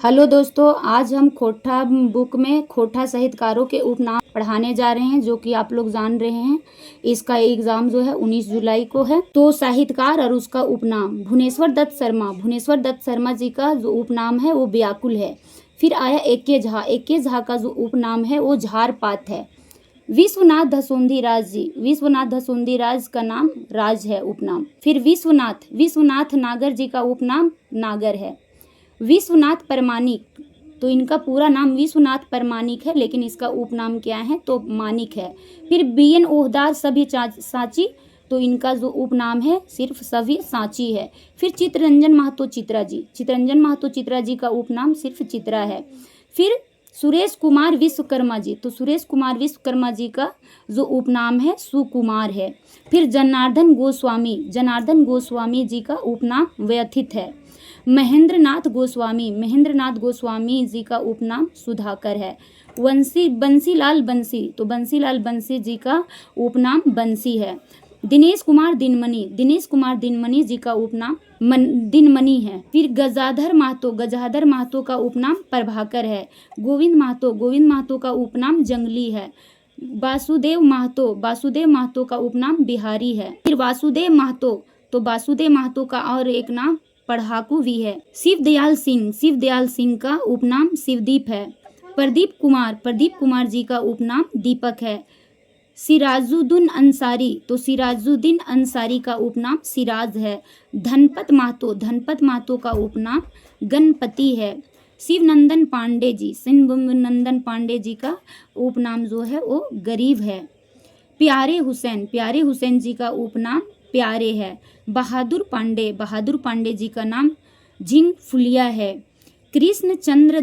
Hello दोस्तों, आज हम खोटा बुक में खोटा साहित्यकारों के उपनाम पढ़ाने जा रहे हैं, जो कि आप लोग जान रहे हैं। इसका एग्ज़ाम जो है 19 जुलाई को है। तो साहित्यकार और उसका उपनाम भुवनेश्वर दत्त शर्मा जी का जो उपनाम है वो व्याकुल है। फिर आया एके झा का जो उपनाम है वो झारपात है। विश्वनाथ धसोंधी राज का नाम राज है उपनाम। फिर विश्वनाथ नागर जी का उपनाम नागर है। विश्वनाथ परमानिक, तो इनका पूरा नाम विश्वनाथ परमानिक है, लेकिन इसका उपनाम क्या है तो मानिक है। फिर बीएन ओहदार सभी सांची, तो इनका जो उपनाम है सिर्फ सभी सांची है। फिर चित्तरंजन महतो चित्रा जी का उपनाम सिर्फ चित्रा है। फिर सुरेश कुमार विश्वकर्मा जी, तो सुरेश कुमार विश्वकर्मा जी का जो उपनाम है सुकुमार है। फिर जनार्दन गोस्वामी जी का उपनाम व्यथित है। महेंद्रनाथ गोस्वामी जी का उपनाम सुधाकर है। बंसीलाल बंसी जी का उपनाम बंसी है। दिनेश कुमार दिनमणि जी का उपनाम दिनमणि है। फिर गजाधर महतो का उपनाम प्रभाकर है। गोविंद महतो का उपनाम जंगली है। वासुदेव महतो का उपनाम बिहारी है। फिर वासुदेव महतो का और एक नाम पढ़ाकू भी है। शिवदयाल सिंह का उपनाम शिवदीप है। प्रदीप कुमार जी का उपनाम दीपक है। सिराजुद्दीन अंसारी का उपनाम सिराज है। धनपत महतो का उपनाम गणपति है। शिवनंदन पांडे जी का उपनाम जो है वो गरीब है। प्यारे हुसैन जी का उपनाम प्यारे है। बहादुर पांडे जी का नाम झिंग फुलिया है। कृष्ण चंद्र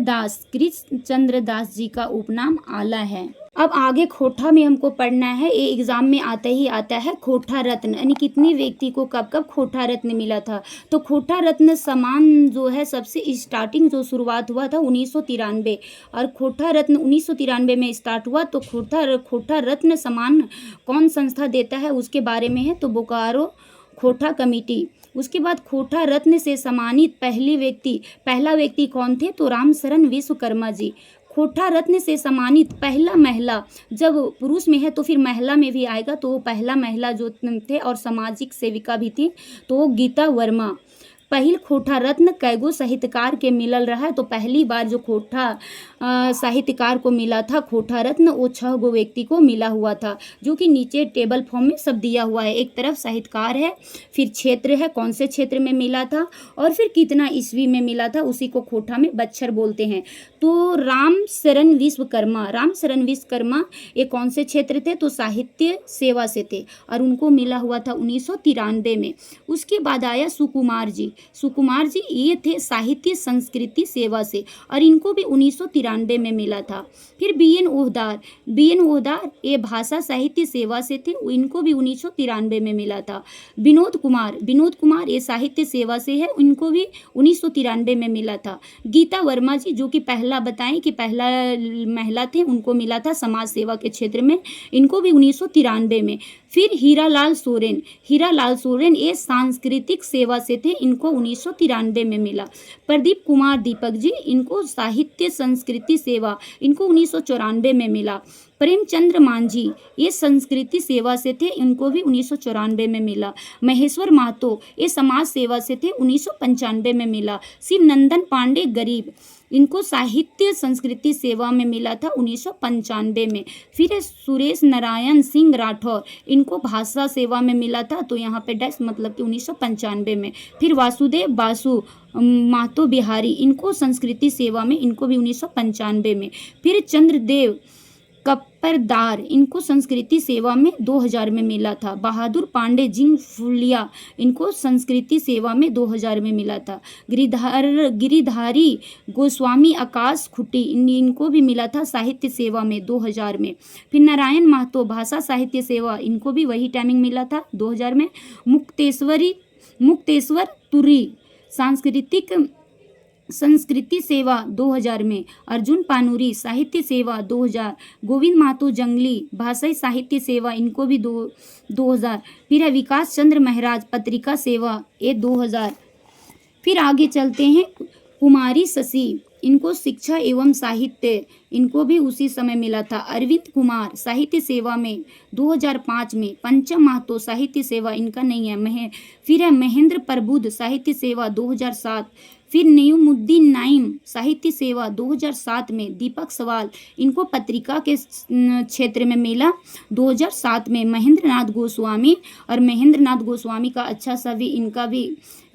दास जी का उपनाम आला है। अब आगे खोटा में हमको पढ़ना है, ये एग्जाम में आता है खोटा रत्न, यानी कितनी व्यक्ति को कब कब खोटा रत्न मिला था। तो खोटा रत्न सम्मान जो है सबसे स्टार्टिंग जो शुरुआत हुआ था 1993, और खोटा रत्न 1993 में स्टार्ट हुआ। तो खोटा रत्न सम्मान कौन संस्था देता है उसके बारे में है, तो बोकारो खोटा कमेटी। उसके बाद खोटा रत्न से सम्मानित पहला व्यक्ति कौन थे, तो रामशरण विश्वकर्मा जी। खोटा रत्न से सम्मानित पहला महिला, जब पुरुष में है तो फिर महिला में भी आएगा, तो वो पहला महिला जो थे और सामाजिक सेविका भी थी, तो वो गीता वर्मा। पहिल खोटा रत्न कैगो साहित्यकार के मिलल रहा है, तो पहली बार जो खोटा साहित्यकार को मिला था खोटा रत्न, वो 6 गो व्यक्ति को मिला हुआ था, जो कि नीचे टेबल फॉर्म में सब दिया हुआ है। एक तरफ साहित्यकार है, फिर क्षेत्र है, कौन से क्षेत्र में मिला था, और फिर कितना ईस्वी में मिला था, उसी को खोटा में बच्छर बोलते हैं। तो रामशरण विश्वकर्मा ये कौन से क्षेत्र थे, तो साहित्य सेवा से थे, और उनको मिला हुआ था 1993 में। उसके बाद आया सुकुमार जी ये थे साहित्य संस्कृति सेवा से, और इनको भी 1993 में मिला था। फिर बीएन ओहदार ये भाषा साहित्य सेवा से थे, इनको भी 1993 में मिला था। विनोद कुमार ये साहित्य सेवा से है, इनको भी 1993 में मिला था। गीता वर्मा जी जो कि पहला बताएं कि पहला महिला थे, उनको मिला था समाज सेवा के क्षेत्र में, इनको भी 1993 में। फिर हीरालाल सोरेन ये सांस्कृतिक सेवा से थे, इनको 1993 में मिला। प्रदीप कुमार दीपक जी इनको साहित्य संस्कृति सेवा, इनको 1994 में मिला। प्रेमचंद्र मांझी ये संस्कृति सेवा से थे, इनको भी 1994 में मिला। महेश्वर महतो ये समाज सेवा से थे, 1995 में मिला। शिवनंदन पांडे गरीब इनको साहित्य संस्कृति सेवा में मिला था 1995 में। फिर सुरेश नारायण सिंह राठौर इनको भाषा सेवा में मिला था, तो यहाँ पे डैश मतलब कि 1995 में। फिर वासुदेव बासु महतो बिहारी इनको संस्कृति सेवा में, इनको भी 1995 में। फिर चंद्रदेव कप्परदार इनको संस्कृति सेवा में 2000 में मिला था। बहादुर पांडे जिंग फुलिया इनको संस्कृति सेवा में 2000 में मिला था। गिरिधारी गोस्वामी आकाश खुट्टी इनको भी मिला था साहित्य सेवा में 2000 में। फिर नारायण महतो भाषा साहित्य सेवा, इनको भी वही टाइमिंग मिला था 2000 में। मुक्तेश्वर तुरी संस्कृति सेवा 2000 में। अर्जुन पानूरी साहित्य सेवा 2000। गोविंद महतो जंगली भाषाई साहित्य सेवा, इनको भी 2000। फिर है विकास चंद्र महाराज पत्रिका सेवा, ये 2000। फिर आगे चलते हैं कुमारी इनको शिक्षा एवं साहित्य इनको भी उसी समय मिला था। अरविंद कुमार साहित्य सेवा में 2005 में। पंचम महतो साहित्य सेवा इनका नहीं है। फिर है महेंद्र प्रबुद्ध साहित्य सेवा 2007। फिर नईमुद्दीन नाइम साहित्य सेवा 2007 में। दीपक सवाल इनको पत्रिका के क्षेत्र में मिला 2007 में। महेंद्र नाथ गोस्वामी, और महेंद्र नाथ गोस्वामी का अच्छा सा भी इनका भी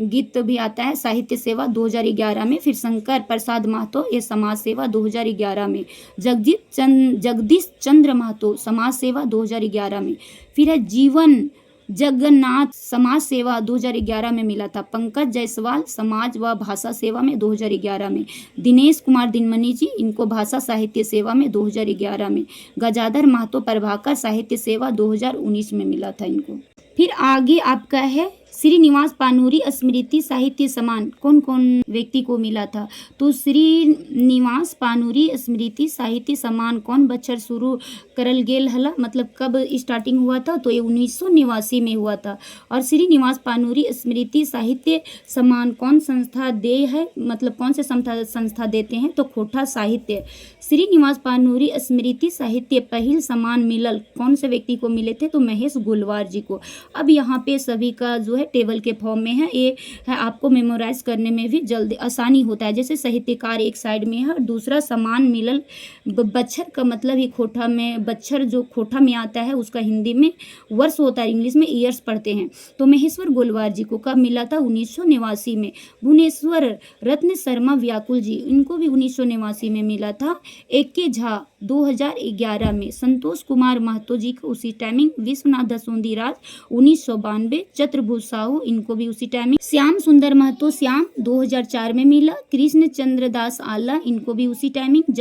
गीत भी आता है साहित्य सेवा 2011 में। फिर शंकर प्रसाद महतो ये समाज सेवा 2011 में। जगदीश चंद्र महतो समाज सेवा 2011 में। फिर है जीवन जगन्नाथ समाज सेवा 2011 में मिला था। पंकज जायसवाल समाज व भाषा सेवा में 2011 में। दिनेश कुमार दिनमणि जी इनको भाषा साहित्य सेवा में 2011 में। गजाधर महतो प्रभाकर साहित्य सेवा 2019 में मिला था इनको। फिर आगे आपका है श्रीनिवास पानूरी स्मृति साहित्य सम्मान कौन कौन व्यक्ति को मिला था। तो श्रीनिवास पानूरी स्मृति साहित्य सम्मान कौन बच्चर शुरू करल गेल हला, मतलब कब स्टार्टिंग हुआ था, तो ये 1989 में हुआ था। और श्रीनिवास पानूरी स्मृति साहित्य सम्मान कौन संस्था दे है, मतलब कौन से संस्था देते हैं, तो खोटा साहित्य। श्रीनिवास पानूरी स्मृति साहित्य पहल सम्मान मिलल कौन से व्यक्ति को मिले थे, तो महेश गोलवार जी को। अब यहाँ पे सभी का जो है टेबल के फॉर्म में है, ये है आपको मेमोराइज करने में भी जल्दी आसानी होता है। जैसे साहित्यकार एक साइड में है और दूसरा सम्मान मिलल बच्छर का मतलब ही खोटा में, बच्छर जो खोटा में आता है उसका हिंदी में वर्ष होता है, इंग्लिश में ईयर्स पढ़ते हैं। तो महेश्वर गोलवार जी को कब मिला था, 1989 में। भुवनेश्वर रत्न शर्मा व्याकुल जी इनको भी 1989 में मिला था। एके झा 2011 में। संतोष कुमार महतो जी को उसी टाइमिंग। विश्वनाथ दसोंदी राज 1992। चतुर्भुज साहू इनको भी उसी टाइमिंग। श्याम सुंदर महतो श्याम 2004 में मिला। कृष्ण चंद्र दास आला इनको भी उसी टाइमिंग।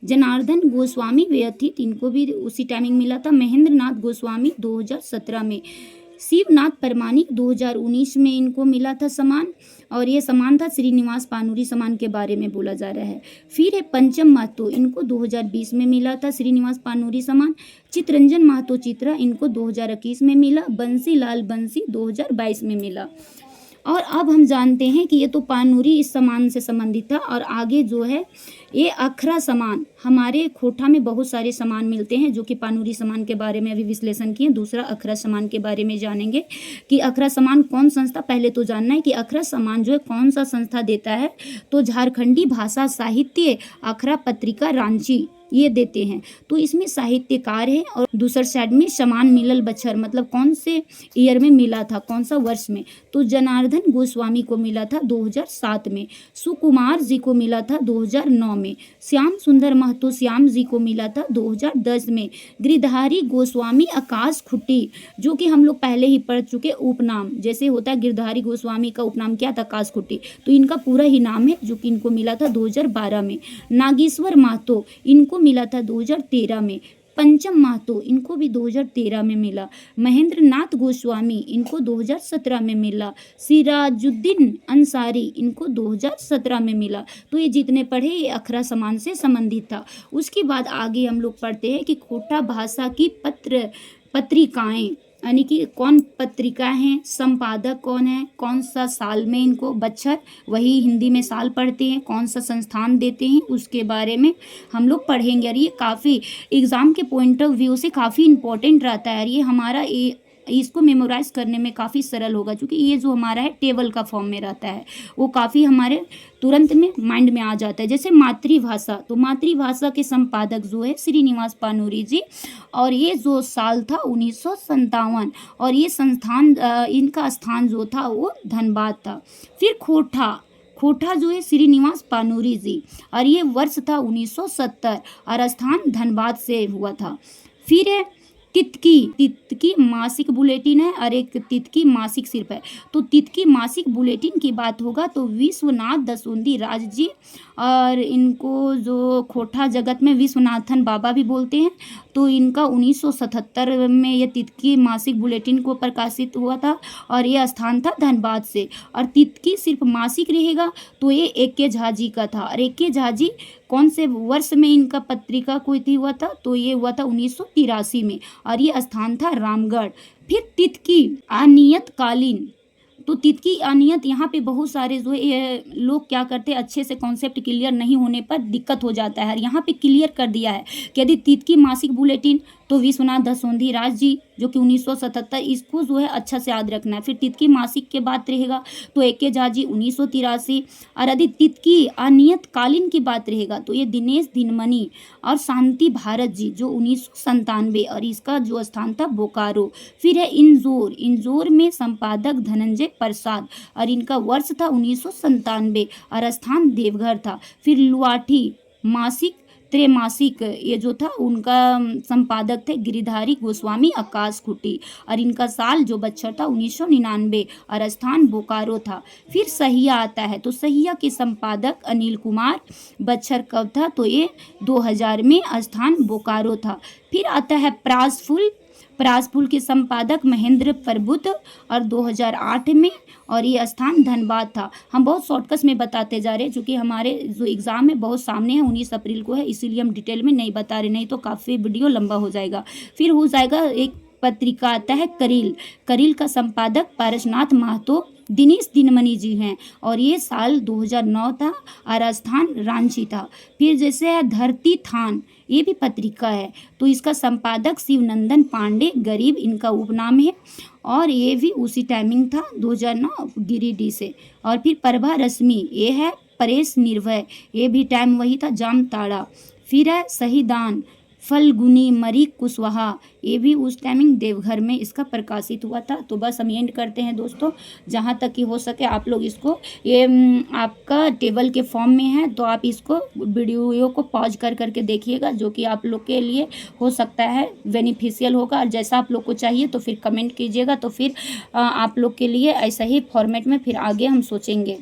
जनार्दन गोस्वामी व्यथित इनको भी उसी टाइमिंग मिला था। महेंद्र नाथ गोस्वामी 2017 में। शिवनाथ परमाणिक 2019 में इनको मिला था सम्मान, और ये सम्मान था श्रीनिवास पानूरी सम्मान के बारे में बोला जा रहा है। फिर है पंचम महतो इनको 2020 में मिला था श्रीनिवास पानूरी सम्मान। चितरंजन महतो चित्रा इनको 2021 में मिला। बंसीलाल बंसी 2022 में मिला। और अब हम जानते हैं कि ये तो पानूरी इस सम्मान से संबंधित था, और आगे जो है ये अखरा सम्मान। हमारे खोटा में बहुत सारे सम्मान मिलते हैं जो कि पानूरी सम्मान के बारे में अभी विश्लेषण किए। दूसरा अखरा सम्मान के बारे में जानेंगे कि अखरा सम्मान कौन संस्था, पहले तो जानना है कि अखरा सम्मान जो है कौन सा संस्था देता है, तो झारखंडी भाषा साहित्य अखरा पत्रिका रांची ये देते हैं। तो इसमें साहित्यकार है, और दूसर साइड में सम्मान मिलल बच्छर मतलब कौन से ईयर में मिला था, कौन सा वर्ष में, तो जनार्दन गोस्वामी को मिला था 2007 में। सुकुमार जी को मिला था 2009 में। श्याम सुंदर महतो श्याम जी को मिला था 2010 में। गिरधारी गोस्वामी आकाश खुट्टी जो कि हम लोग पहले ही पढ़ चुके उपनाम, जैसे होता है गिरधारी गोस्वामी का उपनाम क्या था, आकाश खुट्टी, तो इनका पूरा ही नाम है जो कि इनको मिला था 2012 में। नागेश्वर महतो इनको मिला था 2013 में। पंचम महतो इनको भी 2013 में मिला। महेंद्र नाथ गोस्वामी इनको 2017 में मिला। सिराजुद्दीन अंसारी इनको 2017 में मिला। तो ये जितने पढ़े ये अखरा सम्मान से संबंधित था। उसके बाद आगे हम लोग पढ़ते हैं कि खोटा भाषा की पत्रिकाएं यानी कि कौन पत्रिका हैं, संपादक कौन है, कौन सा साल में इनको बच्छर वही हिंदी में साल पढ़ते हैं, कौन सा संस्थान देते हैं, उसके बारे में हम लोग पढ़ेंगे। और ये काफ़ी एग्ज़ाम के पॉइंट ऑफ व्यू से काफ़ी इंपॉर्टेंट रहता है। और ये हमारा इसको मेमोराइज करने में काफ़ी सरल होगा, क्योंकि ये जो हमारा है टेबल का फॉर्म में रहता है, वो काफ़ी हमारे तुरंत में माइंड में आ जाता है। जैसे मातृभाषा, तो मातृभाषा के संपादक जो है श्रीनिवास पानूरी जी, और ये जो साल था 1957, और ये संस्थान इनका स्थान जो था वो धनबाद था। फिर खोटा जो है श्रीनिवास पानूरी जी, और ये वर्ष था 1970, और स्थान धनबाद से हुआ था। फिर है तितकी मासिक बुलेटिन है, और एक तितकी मासिक सिर्फ है। तो तितकी मासिक बुलेटिन की बात होगा तो विश्वनाथ दसोंदी राज जी, और इनको जो खोटा जगत में विश्वनाथन बाबा भी बोलते हैं, तो इनका 1977 में ये तितकी मासिक बुलेटिन को प्रकाशित हुआ था, और ये स्थान था धनबाद से। और तितकी सिर्फ मासिक रहेगा तो ये एके झा जी का था। और एके झा जी कौन से वर्ष में इनका पत्रिका कोई हुआ था, तो ये हुआ था 1983 में, और ये स्थान था रामगढ़। फिर तितकी अनियतकालीन तो तित की अनियत यहाँ पे बहुत सारे जो है ये लोग क्या करते हैं, अच्छे से कॉन्सेप्ट क्लियर नहीं होने पर दिक्कत हो जाता है। यहाँ पे क्लियर कर दिया है कि यदि तित की मासिक बुलेटिन तो विश्वनाथ दसोंधी राज जी जो कि 1977, इसको जो है अच्छा से याद रखना है। फिर तित की मासिक के बात रहेगा तो ए.के. झा जी 1983, और यदि तित की अनियत कालीन की बात रहेगा तो ये दिनेश दिनमणि और शांति भारत जी जो 1997, और इसका जो स्थान था बोकारो। फिर है इंजोर, इंजोर में संपादक धनंजय प्रसाद और इनका वर्ष था 1997 और स्थान देवघर था। फिर लुआठी मासिक त्रैमासिक ये जो था उनका संपादक थे गिरिधारी गोस्वामी आकाश खुटी, और इनका साल जो बच्चर था 1999 और स्थान बोकारो था। फिर सहिया आता है तो सहिया के संपादक अनिल कुमार, बच्चर कब था तो ये 2000 में, स्थान बोकारो था। फिर आता है प्रासफुल, प्रासफुल के संपादक महेंद्र प्रबुद्ध और 2008 में, और ये स्थान धनबाद था। हम बहुत शॉर्टकट में बताते जा रहे हैं क्योंकि हमारे जो एग्ज़ाम है बहुत सामने है, 19 अप्रैल को है, इसीलिए हम डिटेल में नहीं बता रहे, नहीं तो काफ़ी वीडियो लंबा हो जाएगा। फिर हो जाएगा एक पत्रिका आता है करील, करील का संपादक पारसनाथ महतो दिनेश दिनमणि जी हैं, और ये साल 2009 था और स्थान रांची था। फिर जैसे है धरती थान, ये भी पत्रिका है तो इसका संपादक शिवनंदन पांडे, गरीब इनका उपनाम है, और ये भी उसी टाइमिंग था 2009 गिरिडीह से। और फिर प्रभा रश्मि, ये है परेश निर्भय, ये भी टाइम वही था जामताड़ा। फिर है शहीदान फल्गुनी मरी कुशवाहा, ये भी उस टाइमिंग देवघर में इसका प्रकाशित हुआ था। तो बस हम एंड करते हैं दोस्तों, जहाँ तक कि हो सके आप लोग इसको, ये आपका टेबल के फॉर्म में है तो आप इसको वीडियो को पॉज कर करके देखिएगा, जो कि आप लोग के लिए हो सकता है बेनिफिशियल होगा। और जैसा आप लोग को चाहिए तो फिर कमेंट कीजिएगा, तो फिर आप लोग के लिए ऐसा ही फॉर्मेट में फिर आगे हम सोचेंगे।